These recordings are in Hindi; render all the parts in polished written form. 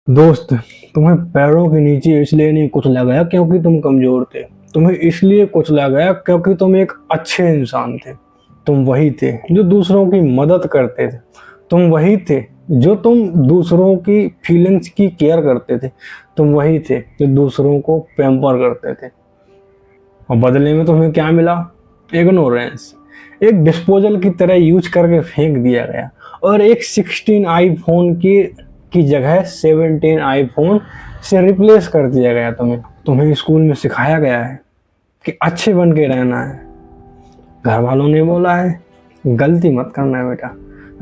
दोस्त, तुम्हें पैरों के नीचे इसलिए नहीं कुचला गया क्योंकि तुम कमजोर थे। तुम्हें इसलिए कुचला गया क्योंकि तुम एक अच्छे इंसान थे। तुम वही थे जो दूसरों की मदद करते थे। तुम वही थे जो तुम दूसरों की फीलिंग्स की केयर करते थे। तुम वही थे जो दूसरों को पैम्पर करते थे। और बदले में तुम्हें क्या मिला? इग्नोरेंस। एक डिस्पोजल की तरह यूज करके फेंक दिया गया। और एक 16 आईफोन की जगह 17 आईफोन से रिप्लेस कर दिया गया। तुम्हें स्कूल में सिखाया गया है कि अच्छे बन के रहना है। घर वालों ने बोला है गलती मत करना है बेटा।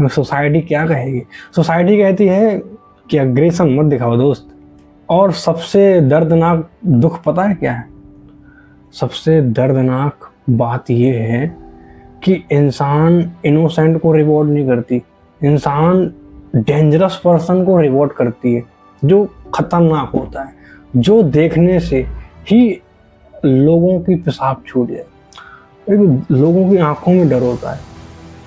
सोसाइटी क्या कहेगी? सोसाइटी कहती है कि अग्रेशन मत दिखाओ दोस्त। और सबसे दर्दनाक दुख पता है क्या है? सबसे दर्दनाक बात यह है कि इंसान इनोसेंट को रिवॉर्ड नहीं करती। इंसान डेंजरस पर्सन को रिवॉर्ड करती है, जो खतरनाक होता है, जो देखने से ही लोगों की पेशाब छूट जाए। एक लोगों की आंखों में डर होता है।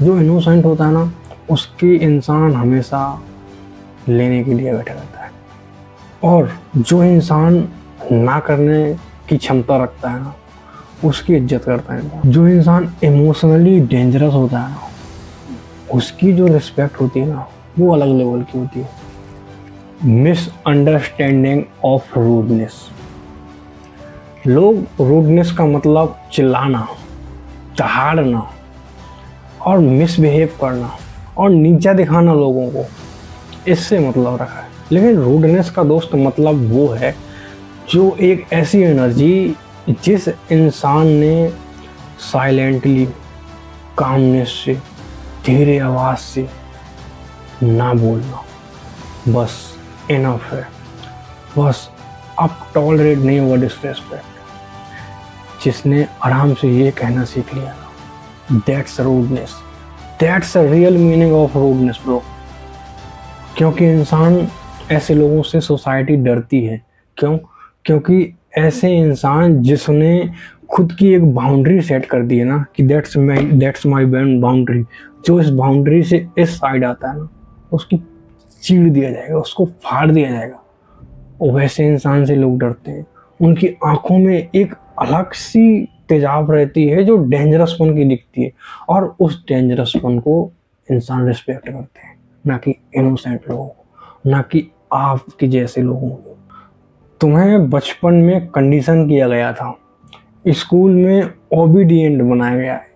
जो इनोसेंट होता है ना, उसकी इंसान हमेशा लेने के लिए बैठा रहता है। और जो इंसान ना करने की क्षमता रखता है ना, उसकी इज्जत करता है। जो इंसान इमोशनली डेंजरस होता है ना, उसकी जो रिस्पेक्ट होती है ना, वो अलग लेवल की होती है। Misunderstanding of rudeness. लोग रूडनेस का मतलब चिल्लाना, दहाड़ना और मिसबिहेव करना और नीचा दिखाना लोगों को, इससे मतलब रखा है। लेकिन रूडनेस का दोस्त मतलब वो है जो एक ऐसी एनर्जी जिस इंसान ने साइलेंटली, कामनेस से, धीरे आवाज से ना बोलना बस इनफ है। बस अब टॉलरेट नहीं हुआ डिसरेस्पेक्ट। जिसने आराम से ये कहना सीख लिया ना, that's rudeness. That's a real meaning of rudeness bro. क्योंकि इंसान ऐसे लोगों से सोसाइटी डरती है। क्यों? क्योंकि ऐसे इंसान जिसने खुद की एक बाउंड्री सेट कर दी है ना, कि दैट्स माय बाउंड्री, जो इस बाउंड्री से इस साइड आता है ना, उसकी चीड़ दिया जाएगा, उसको फाड़ दिया जाएगा। और वैसे इंसान से लोग डरते हैं। उनकी आंखों में एक अलग सी तेजाब रहती है जो डेंजरसपन की दिखती है। और उस डेंजरसपन को इंसान रिस्पेक्ट करते हैं, ना कि इनोसेंट लोगों को, ना कि आपके जैसे लोगों को। तुम्हें बचपन में कंडीशन किया गया था, स्कूल में ओबीडिएंट बनाया गया है,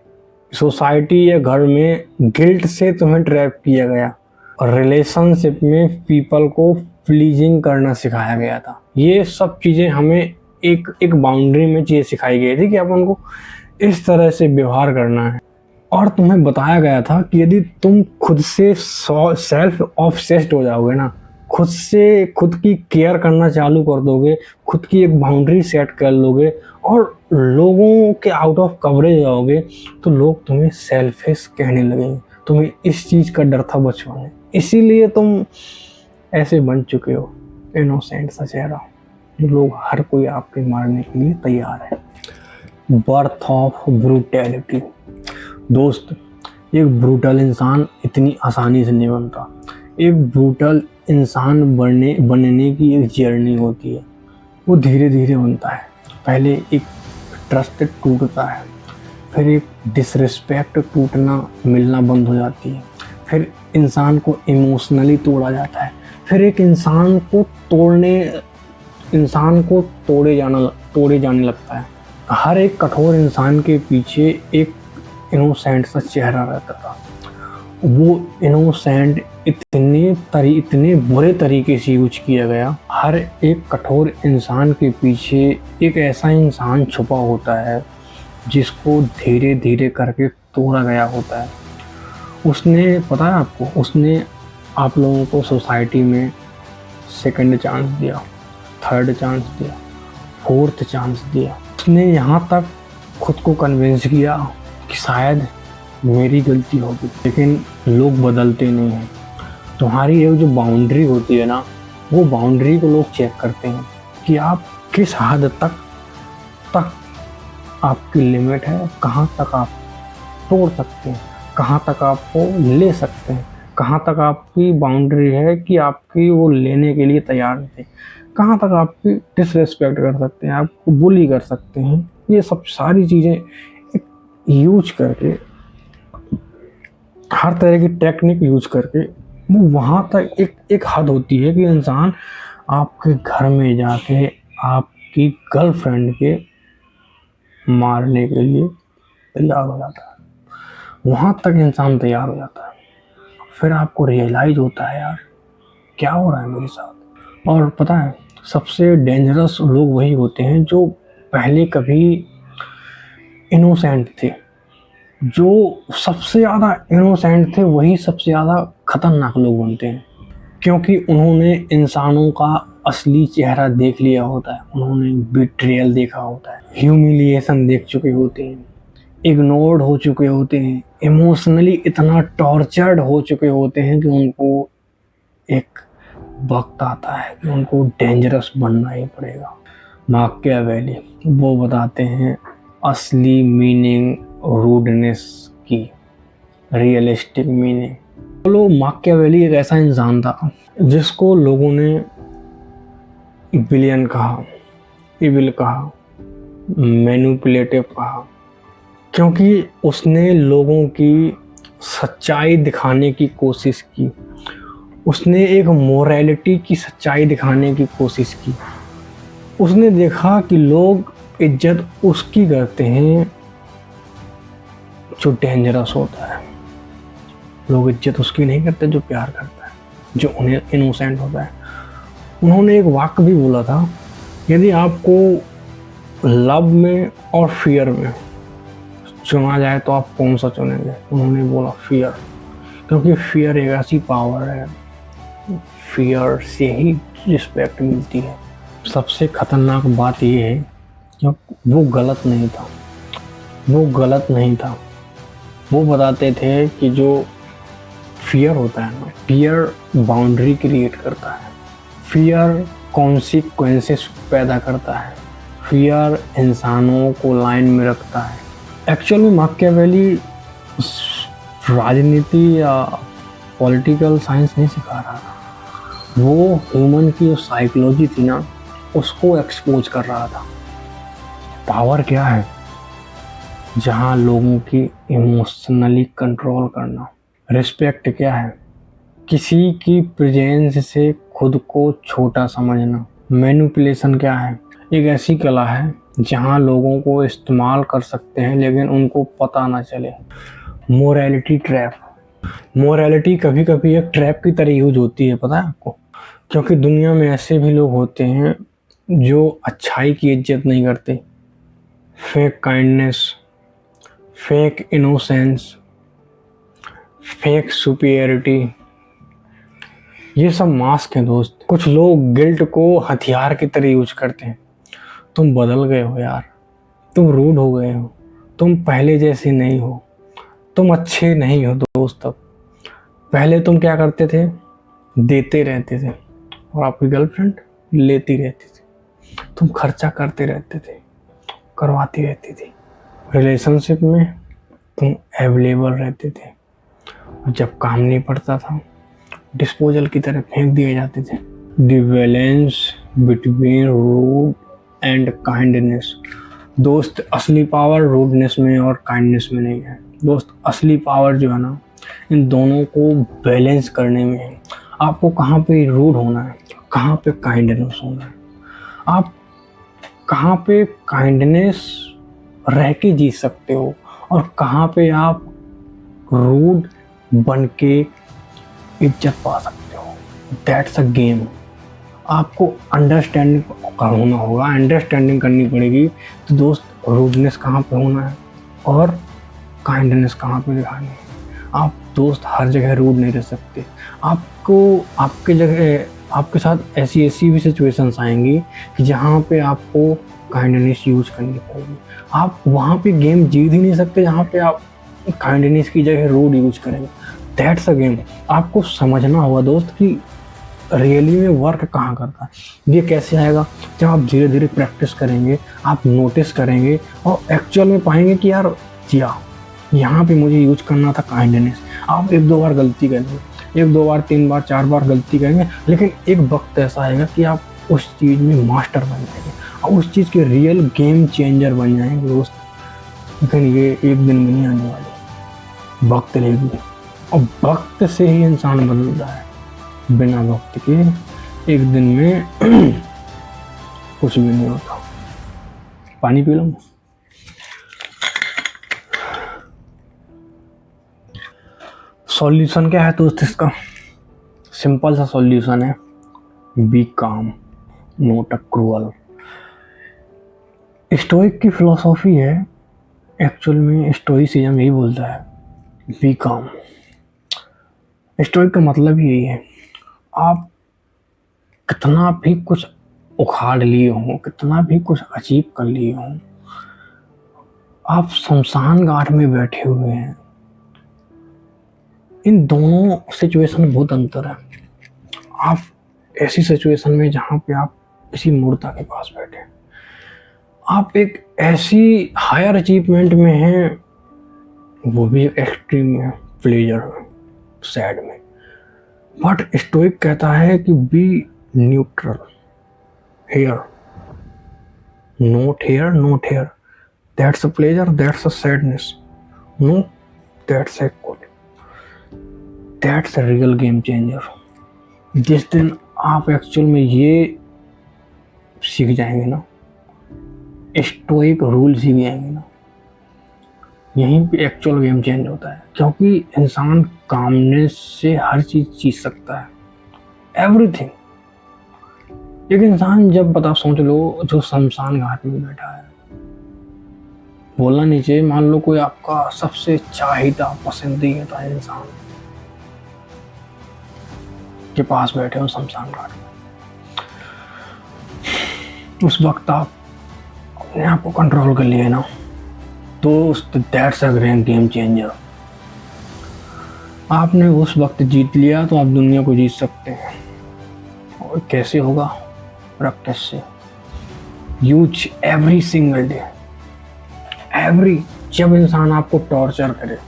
सोसाइटी या घर में गिल्ट से तुम्हें ट्रैप किया गया, और रिलेशनशिप में पीपल को प्लीजिंग करना सिखाया गया था। ये सब चीज़ें हमें एक एक बाउंड्री में चीज़ें सिखाई गई थी कि अपन को इस तरह से व्यवहार करना है। और तुम्हें बताया गया था कि यदि तुम खुद से सेल्फ ऑब्सेस्ड हो जाओगे ना, खुद से खुद की केयर करना चालू कर दोगे, खुद की एक बाउंड्री सेट कर लोगे और लोगों के आउट ऑफ कवरेज जाओगे, तो लोग तुम्हें सेल्फिश कहने लगेंगे। तुम्हें इस चीज़ का डर था बचपन में, इसीलिए तुम ऐसे बन चुके हो, इनोसेंट सा चेहरा। लोग हर कोई आपके मारने के लिए तैयार है। Birth of brutality. दोस्त, एक ब्रूटल इंसान इतनी आसानी से नहीं बनता। एक ब्रूटल इंसान बनने की एक जर्नी होती है। वो धीरे धीरे बनता है। पहले एक ट्रस्ट टूटता है, फिर एक डिसरिस्पेक्ट टूटना मिलना बंद हो जाती है, फिर इंसान को इमोशनली तोड़ा जाता है, फिर एक इंसान को तोड़े जाने लगता है। हर एक कठोर इंसान के पीछे एक इनोसेंट सा चेहरा रहता था। वो इनोसेंट इतने बुरे तरीके से यूज किया गया। हर एक कठोर इंसान के पीछे एक ऐसा इंसान छुपा होता है जिसको धीरे धीरे करके तोड़ा गया होता है। उसने, पता है आपको, उसने आप लोगों को सोसाइटी में सेकंड चांस दिया, थर्ड चांस दिया, फोर्थ चांस दिया। उसने यहाँ तक खुद को कन्विंस किया कि शायद मेरी गलती होगी, लेकिन लोग बदलते नहीं हैं। तुम्हारी एक जो बाउंड्री होती है ना, वो बाउंड्री को लोग चेक करते हैं कि आप किस हद तक आपकी लिमिट है, कहाँ तक आप तोड़ सकते हैं, कहाँ तक आपको ले सकते हैं। कहाँ तक आपकी बाउंड्री है कि आपकी वो लेने के लिए तैयार थे, कहाँ तक आपकी डिसरिस्पेक्ट कर सकते हैं, आपको बुली कर सकते हैं। ये सब सारी चीज़ें यूज करके, हर तरह की टेक्निक यूज करके वो वहाँ तक एक हद होती है कि इंसान आपके घर में जाके आपकी गर्लफ्रेंड के मारने के लिए तैयार हो जाता है। वहाँ तक इंसान तैयार हो जाता है। फिर आपको रियलाइज होता है यार क्या हो रहा है मेरे साथ। और पता है सबसे डेंजरस लोग वही होते हैं जो पहले कभी इनोसेंट थे। जो सबसे ज़्यादा इनोसेंट थे वही सबसे ज़्यादा खतरनाक लोग बनते हैं, क्योंकि उन्होंने इंसानों का असली चेहरा देख लिया होता है, उन्होंने बिट्रियल देखा होता है, ह्यूमिलिएशन देख चुके होते हैं, इग्नोर्ड हो चुके होते हैं, इमोशनली इतना टॉर्चर्ड हो चुके होते हैं कि उनको एक वक्त आता है कि उनको डेंजरस बनना ही पड़ेगा। माकियावेली वो बताते हैं असली मीनिंग रूडनेस की, रियलिस्टिक मीनिंग। बोलो माकियावेली एक ऐसा इंसान था जिसको लोगों ने विलियन कहा, इविल कहा, मैनिपुलेटिव कहा, क्योंकि उसने लोगों की सच्चाई दिखाने की कोशिश की। उसने एक मोरालिटी की सच्चाई दिखाने की कोशिश की। उसने देखा कि लोग इज्जत उसकी करते हैं जो डेंजरस होता है, लोग इज्जत उसकी नहीं करते जो प्यार करता है, जो उन्हें इनोसेंट होता है। उन्होंने एक वाक्य भी बोला था, यदि आपको लव में और फियर में चुना जाए तो आप कौन सा चुनेंगे? उन्होंने बोला फियर, क्योंकि फियर एक ऐसी पावर है, फियर से ही रिस्पेक्ट मिलती है। सबसे खतरनाक बात यह है कि वो गलत नहीं था, वो गलत नहीं था। वो बताते थे कि जो फियर होता है ना, फियर बाउंड्री क्रिएट करता है, फियर कॉन्सिक्वेंसेस पैदा करता है, फियर इंसानों को लाइन में रखता है। एक्चुअल में माकियावेली राजनीति या पॉलिटिकल साइंस नहीं सिखा रहा था, वो ह्यूमन की जो साइकोलॉजी थी ना उसको एक्सपोज कर रहा था। पावर क्या है? जहाँ लोगों की इमोशनली कंट्रोल करना। रिस्पेक्ट क्या है? किसी की प्रेजेंस से खुद को छोटा समझना। मैनिपुलेशन क्या है? एक ऐसी कला है जहाँ लोगों को इस्तेमाल कर सकते हैं लेकिन उनको पता ना चले। Morality trap. मोरालिटी कभी कभी एक ट्रैप की तरह यूज होती है, पता है आपको? क्योंकि दुनिया में ऐसे भी लोग होते हैं जो अच्छाई की इज्जत नहीं करते। Fake kindness, fake innocence, fake superiority, ये सब मास्क हैं दोस्त। कुछ लोग गिल्ट को हथियार की तरह यूज करते हैं। तुम बदल गए हो यार, तुम रूड हो गए हो, तुम पहले जैसे नहीं हो, तुम अच्छे नहीं हो दोस्त। अब पहले तुम क्या करते थे? देते रहते थे और आपकी गर्लफ्रेंड लेती रहती थी। तुम खर्चा करते रहते थे, करवाती रहती थी। रिलेशनशिप में तुम अवेलेबल रहते थे और जब काम नहीं पड़ता था डिस्पोजल की तरह फेंक दिए जाते थे। The balance between rude and kindness. दोस्त असली पावर रूडनेस में और काइंडनेस में नहीं है दोस्त। असली पावर जो है ना इन दोनों को बैलेंस करने में है। आपको कहाँ पे रूड होना है, कहाँ पे काइंडनेस होना है, आप कहाँ पे काइंडनेस रह के जी सकते हो और कहाँ पे आप रूड बन के इज्जत पा सकते हो। That's a game. आपको अंडरस्टैंडिंग होना होगा, अंडरस्टैंडिंग करनी पड़ेगी। तो दोस्त रूडनेस कहाँ पे होना है और काइंडनेस कहाँ पे दिखानी है। आप दोस्त हर जगह रूड नहीं रह सकते। आपको आपके जगह आपके साथ ऐसी भी सिचुएशंस आएंगी कि जहाँ पे आपको काइंडनेस यूज करनी पड़ेगी। आप वहाँ पे गेम जीत ही नहीं सकते जहाँ पे आप काइंडनेस की जगह रूड यूज करेंगे। That's a game. आपको समझना होगा दोस्त कि रियली में वर्क कहाँ करता है। ये कैसे आएगा? जब आप धीरे धीरे प्रैक्टिस करेंगे, आप नोटिस करेंगे और एक्चुअल में पाएंगे कि यार जिया यहाँ पे मुझे यूज करना था काइंडनेस। आप एक दो बार गलती करेंगे, एक दो बार, तीन बार, चार बार गलती करेंगे, लेकिन एक वक्त ऐसा आएगा कि आप उस चीज़ में मास्टर बन जाएंगे और उस चीज़ के रियल गेम चेंजर बन जाएंगे दोस्त। लेकिन ये एक दिन में नहीं आने वाली, वक्त लेगी, और वक्त से ही इंसान बदलता है। बिना वक्त के एक दिन में कुछ भी नहीं होता। पानी पी लो। सॉल्यूशन क्या है दोस्त इसका? सिंपल सा सॉल्यूशन है, बी काम, नॉट अ क्रूअल। स्टोइक की फिलोसॉफी है, एक्चुअल में स्टोइसिज्म यही बोलता है, बी काम। स्टोइक का मतलब ही यही है, आप कितना भी कुछ उखाड़ लिए हों, कितना भी कुछ अचीव कर लिए हों, आप शमशान घाट में बैठे हुए हैं। इन दोनों सिचुएशन में बहुत अंतर है। आप ऐसी सिचुएशन में जहाँ पे आप किसी मूर्ता के पास बैठे, आप एक ऐसी हायर अचीवमेंट में हैं, वो भी एक्सट्रीम में, प्लेजर में, सैड में। बट स्टोइक कहता है कि be neutral, here, not here, not here, that's a pleasure, that's a sadness, no, that's equal, that's a real game changer. जिस दिन आप एक्चुअल में ये सीख जाएंगे ना, स्टोइक रूल सीख जाएंगे ना, यहीं पे एक्चुअल गेम चेंज होता है। क्योंकि इंसान कामनेस से हर चीज जीत सकता है, एवरीथिंग। एक इंसान जब बता, सोच लो, जो शमशान घाट में बैठा है, बोलना नहीं चाहिए, मान लो कोई आपका सबसे चाहिदा पसंदीदा इंसान के पास बैठे हो शमशान घाट में, उस वक्त आप अपने आप को कंट्रोल कर लिए ना, तो that's a great game changer. आपने उस वक्त जीत लिया तो आप दुनिया को जीत सकते हैं। और कैसे होगा? प्रैक्टिस से। Use every single day, every, जब इंसान आपको टॉर्चर करे,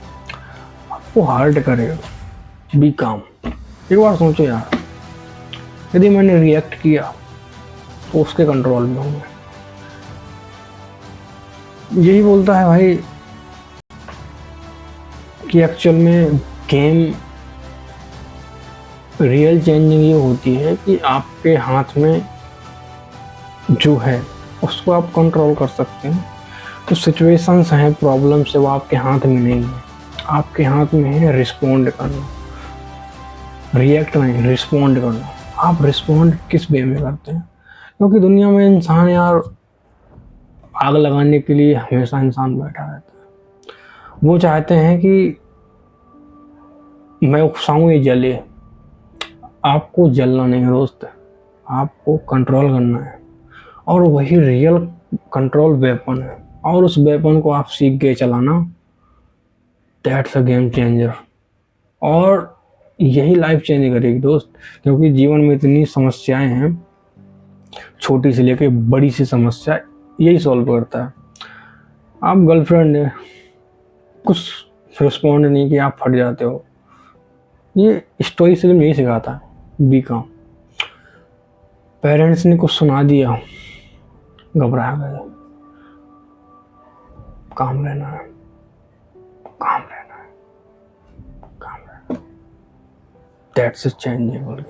आपको हर्ट करे, बी काम। एक बार सोचो यार, यदि मैंने रिएक्ट किया तो उसके कंट्रोल में हूँ मैं। यही बोलता है भाई कि एक्चुअल में गेम रियल चेंजिंग ये होती है कि आपके हाथ में जो है उसको आप कंट्रोल कर सकते हैं। तो सिचुएशंस हैं, प्रॉब्लम्स है, वो आपके हाथ में नहीं है। आपके हाथ में है रिस्पोंड करना, रिएक्ट नहीं, रिस्पोंड करना। आप रिस्पोंड किस वे में करते हैं? क्योंकि दुनिया में इंसान यार आग लगाने के लिए हमेशा इंसान बैठा रहता है। वो चाहते हैं कि मैं उकसाऊं, ये जले। आपको जलना नहीं है दोस्त, आपको कंट्रोल करना है, और वही रियल कंट्रोल वेपन है। और उस वेपन को आप सीख गए चलाना, दैट्स अ गेम चेंजर। और यही लाइफ चेंज करेगी दोस्त। क्योंकि जीवन में इतनी समस्याएं हैं, छोटी से लेके बड़ी सी समस्या यही सॉल्व करता है। आप गर्लफ्रेंड है, कुछ रिस्पॉन्ड नहीं किया, आप फट जाते हो। ये स्टोइसिज्म यही सिखाता है, बी काम। पेरेंट्स ने कुछ सुना दिया, घबरा गए, काम रहना है, काम रहना है, काम रहना है, दैट्स अ चेंजेबल।